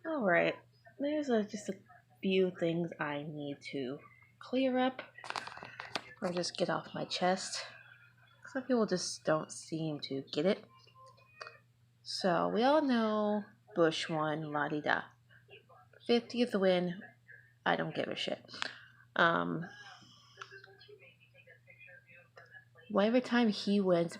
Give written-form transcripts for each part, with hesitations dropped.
Alright, there's just a few things I need to clear up or just get off my chest. Some people just don't seem to get it. So, we all know Bush won, la di da. 50th win, I don't give a shit. Well, every time he wins,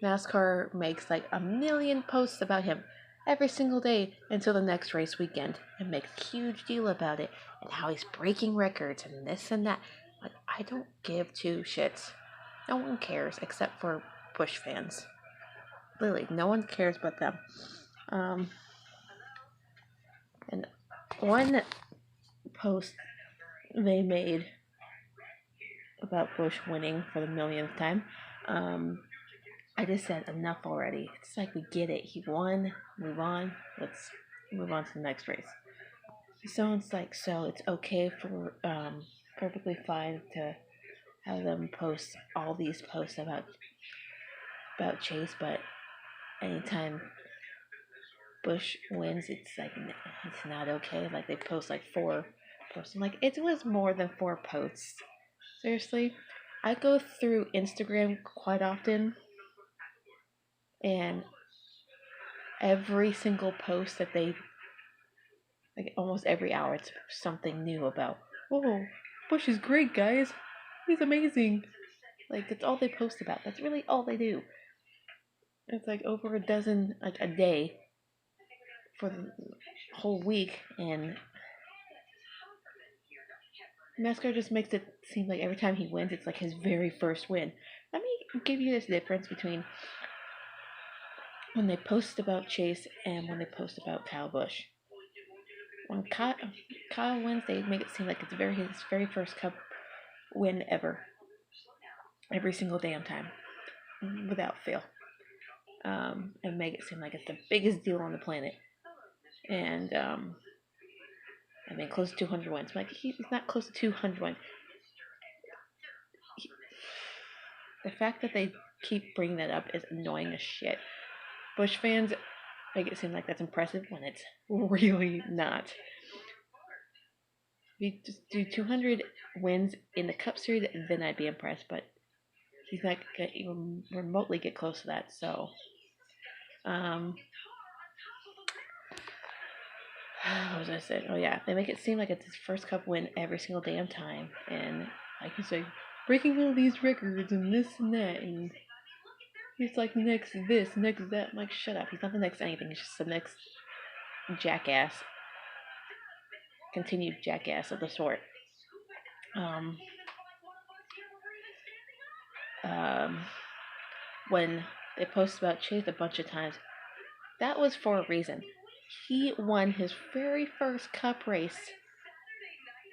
NASCAR makes like a million posts about him every single day until the next race weekend and makes a huge deal about it and how he's breaking records and this and that. Like, I don't give two shits. No one cares except for Bush fans. Literally, no one cares but them. And one post they made about Bush winning for the millionth time, I just said enough already. It's like we get it. He won. Move on. Let's move on to the next race. Someone's like, so it's okay for perfectly fine to have them post all these posts about Chase, but anytime Bush wins, it's like it's not okay. Like they post like 4 posts. I'm like, it was more than 4 posts. Seriously, I go through Instagram quite often, and every single post that they like almost every hour it's something new about. Oh, Bush is great, guys. He's amazing. Like that's all they post about. That's really all they do. It's like over a dozen like a day for the whole week, and NASCAR just makes it seem like every time he wins, it's like his very first win. Let me give you this difference between when they post about Chase and when they post about Kyle Busch. When Kyle wins, they make it seem like it's his very first Cup win ever. Every single damn time, without fail. And make it seem like it's the biggest deal on the planet. And I mean, close to 200 wins. Like he's not close to 200 wins. The fact that they keep bringing that up is annoying as shit. Bush fans make it seem like that's impressive when it's really not. If you just do 200 wins in the Cup Series, then I'd be impressed. But he's not gonna even remotely get close to that. So, what was I saying? Oh yeah, they make it seem like it's his first Cup win every single damn time, and I can say breaking all these records and this and that, and he's like next this, next that. I'm like, shut up. He's not the next anything. He's just the next jackass, continued jackass of the sort. Um, when they post about Chase a bunch of times, that was for a reason. He won his very first Cup race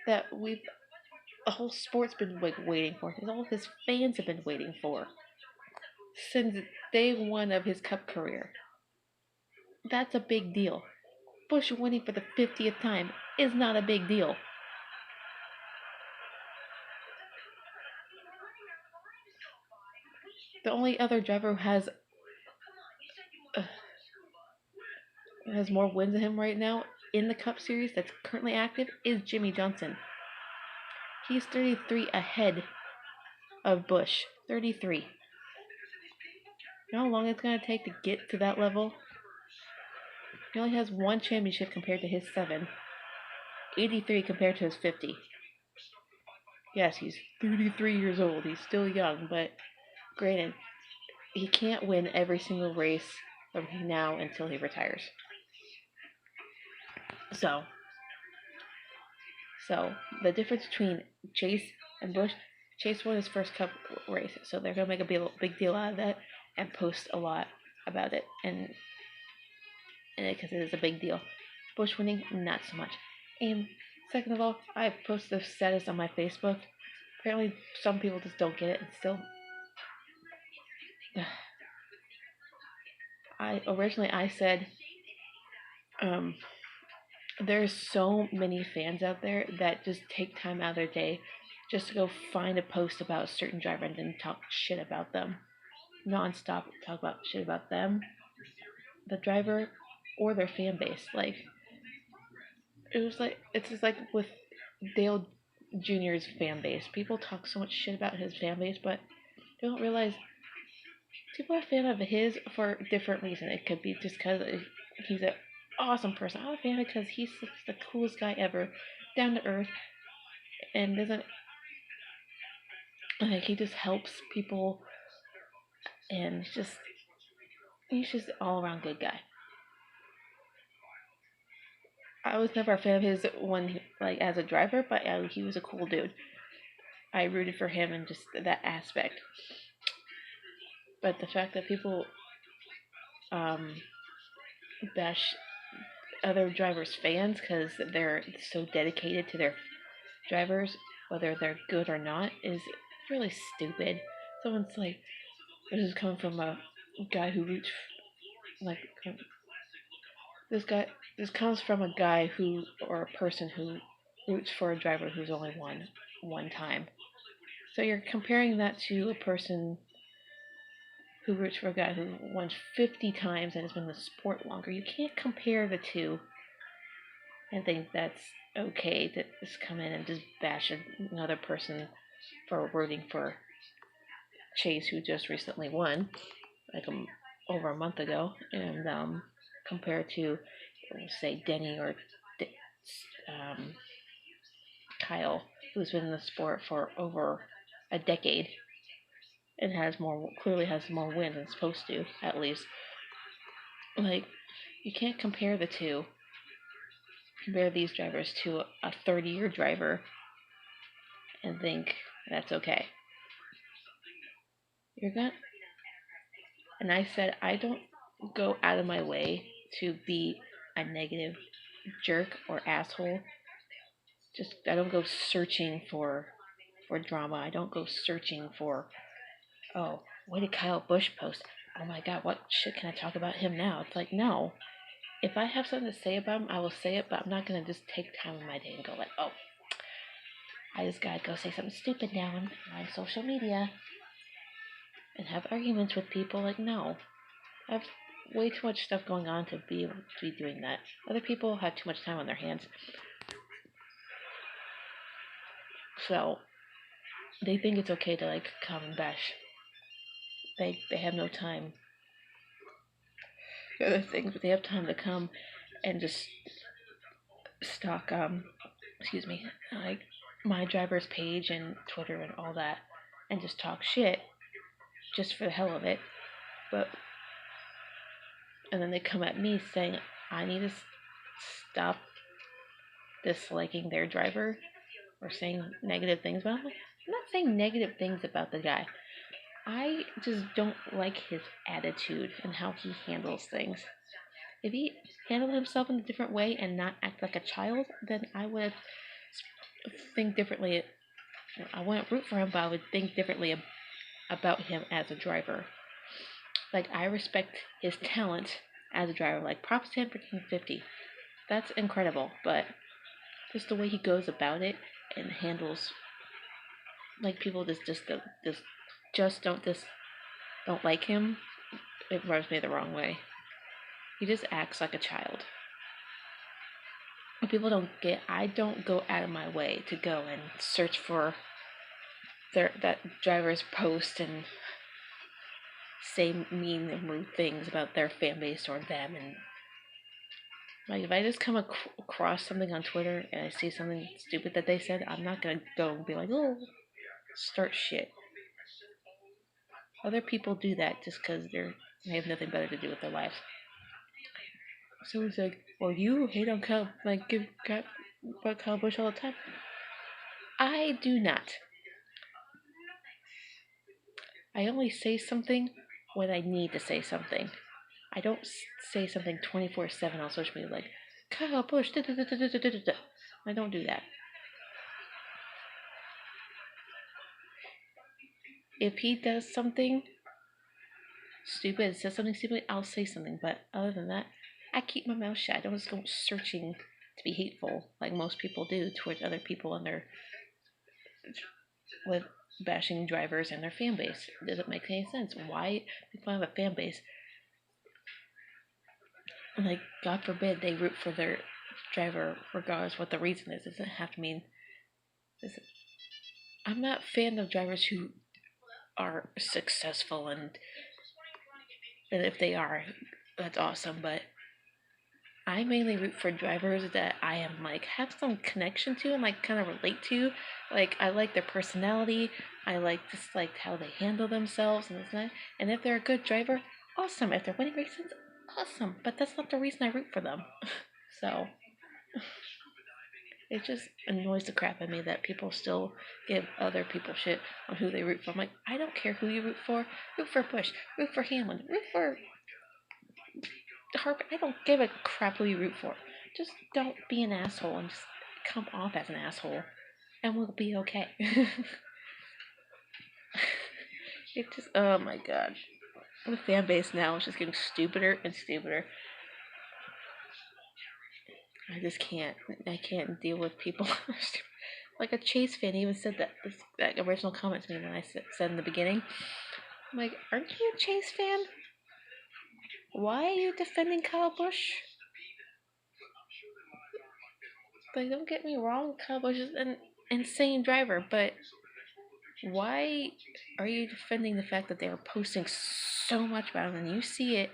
that the whole sport's been like waiting for. All his fans have been waiting for since day one of his Cup career. That's a big deal. Bush winning for the 50th time is not a big deal. The only other driver who has more wins than him right now in the Cup Series that's currently active is Jimmy Johnson. He's 33 ahead of Bush. 33. You know how long it's going to take to get to that level? He only has 1 championship compared to his 7. 83 compared to his 50. Yes, he's 33 years old. He's still young, but granted, he can't win every single race from now until he retires. So the difference between Chase and Bush, Chase won his first Cup race, so they're gonna make a big deal out of that and post a lot about it, and because it is a big deal. Bush winning, not so much. And second of all, I posted a status on my Facebook. Apparently, some people just don't get it, and still. I said, there's so many fans out there that just take time out of their day just to go find a post about a certain driver and then talk shit about them. Non-stop talk about shit about them, the driver, or their fan base. Like, it was like it's just like with Dale Jr.'s fan base. People talk so much shit about his fan base, but they don't realize people are a fan of his for different reasons. It could be just because he's an awesome person. I'm a fan because he's the coolest guy ever, down to earth, and doesn't like he just helps people, and he's just all around good guy. I was never a fan of his when like as a driver, but he was a cool dude. I rooted for him in just that aspect. But the fact that people um, bash other drivers' fans because they're so dedicated to their drivers, whether they're good or not, is really stupid. Someone's like, this is coming from a guy who roots like this guy. This comes from a guy who or a person who roots for a driver who's only won one time. So you're comparing that to a person who roots for a guy who won 50 times and has been in the sport longer. You can't compare the two and think that's okay to just come in and just bash another person for rooting for Chase, who just recently won, like over a month ago, and compared to, say, Denny or um, Kyle, who's been in the sport for over a decade and clearly has more wins than supposed to, at least. Like, you can't compare the two. Compare these drivers to a 30-year driver and think that's okay. You're gonna, and I said I don't go out of my way to be a negative jerk or asshole. Just I don't go searching for drama. I don't go searching for, oh, what did Kyle Busch post? Oh my god, what shit can I talk about him now? It's like, no. If I have something to say about him, I will say it, but I'm not gonna just take time in my day and go like, oh, I just gotta go say something stupid now on social media and have arguments with people. Like, no. I have way too much stuff going on to be able to be doing that. Other people have too much time on their hands. So they think it's okay to like come and bash. They have no time for other things, but they have time to come and just stalk like my driver's page and Twitter and all that, and just talk shit just for the hell of it. And then they come at me saying I need to stop disliking their driver or saying negative things about him. I'm not saying negative things about the guy. I just don't like his attitude and how he handles things. If he handled himself in a different way and not act like a child, then I would think differently. I wouldn't root for him, but I would think differently about him as a driver. Like, I respect his talent as a driver. Like, props to him for getting 50. That's incredible, but just the way he goes about it and handles, like, people don't like him. It rubs me the wrong way. He just acts like a child. People don't get. I don't go out of my way to go and search for that driver's post and say mean and rude things about their fan base or them. And like, if I just come across something on Twitter and I see something stupid that they said, I'm not gonna go and be like, oh, start shit. Other people do that just because they have nothing better to do with their life. So it's like, well, you hate on Kyle, like, give crap about Kyle Busch all the time. I do not. I only say something when I need to say something. I don't say something 24/7 on social media like, Kyle Busch, da da da da da da da. I don't do that. If he does something stupid, says something stupid, I'll say something. But other than that, I keep my mouth shut. I don't just go searching to be hateful like most people do towards other people and with bashing drivers and their fan base. It doesn't make any sense. Why people have a fan base? Like, God forbid they root for driver regardless what the reason is. It doesn't have to mean. I'm not a fan of drivers who are successful, and if they are, that's awesome. But I mainly root for drivers that I am like have some connection to and like kind of relate to. Like I like their personality. I like just like how they handle themselves and this. And if they're a good driver, awesome. If they're winning races, awesome. But that's not the reason I root for them. So it just annoys the crap out of me that people still give other people shit on who they root for. I'm like, I don't care who you root for. Root for Bush. Root for Hamlin. Root for Harper. I don't give a crap who you root for. Just don't be an asshole and just come off as an asshole, and we'll be okay. It just, oh my god. The fan base now is just getting stupider and stupider. I just can't. I can't deal with people. Like a Chase fan even said that original comment to me when I said in the beginning. I'm like, aren't you a Chase fan? Why are you defending Kyle Busch? Like, don't get me wrong, Kyle Busch is an insane driver, but why are you defending the fact that they are posting so much about him? And you see it,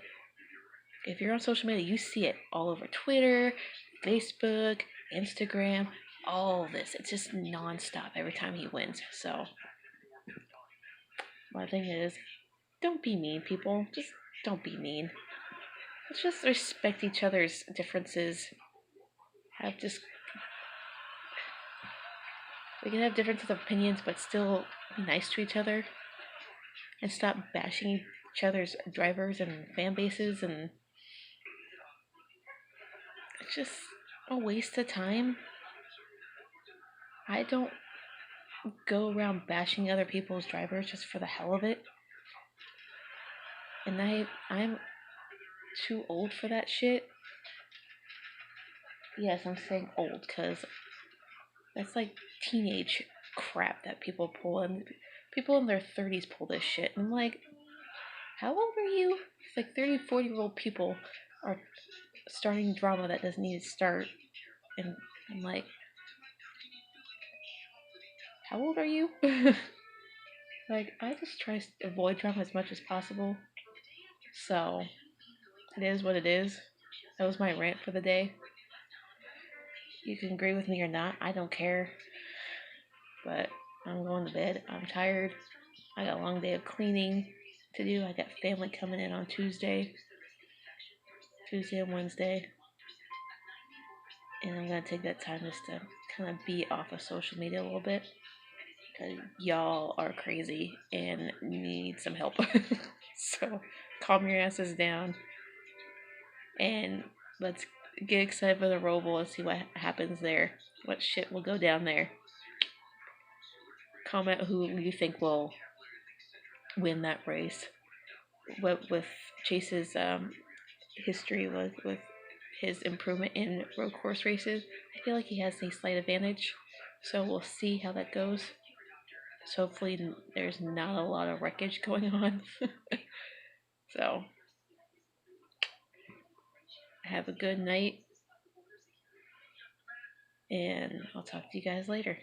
if you're on social media, you see it all over Twitter, Facebook, Instagram, all this. It's just nonstop every time he wins. So, my thing is, don't be mean, people. Just don't be mean. Let's just respect each other's differences. We can have differences of opinions, but still be nice to each other. And stop bashing each other's drivers and fan bases, and it's just a waste of time. I don't go around bashing other people's drivers just for the hell of it. And I'm too old for that shit. Yes, I'm saying old because that's like teenage crap that people pull, and people in their 30s pull this shit. And I'm like, how old are you? It's like 30, 40-year-old people are starting drama that doesn't need to start. And I'm like, how old are you? Like, I just try to avoid drama as much as possible. So, it is what it is. That was my rant for the day. You can agree with me or not, I don't care. But I'm going to bed. I'm tired. I got a long day of cleaning to do. I got family coming in on Tuesday and Wednesday. And I'm going to take that time just to kind of be off of social media a little bit. Because y'all are crazy and need some help. So calm your asses down. And let's get excited for the Roval and see what happens there. What shit will go down there. Comment who you think will win that race. With Chase's history with his improvement in road course races, I feel like he has a slight advantage. So we'll see how that goes. So hopefully there's not a lot of wreckage going on. So have a good night, and I'll talk to you guys later.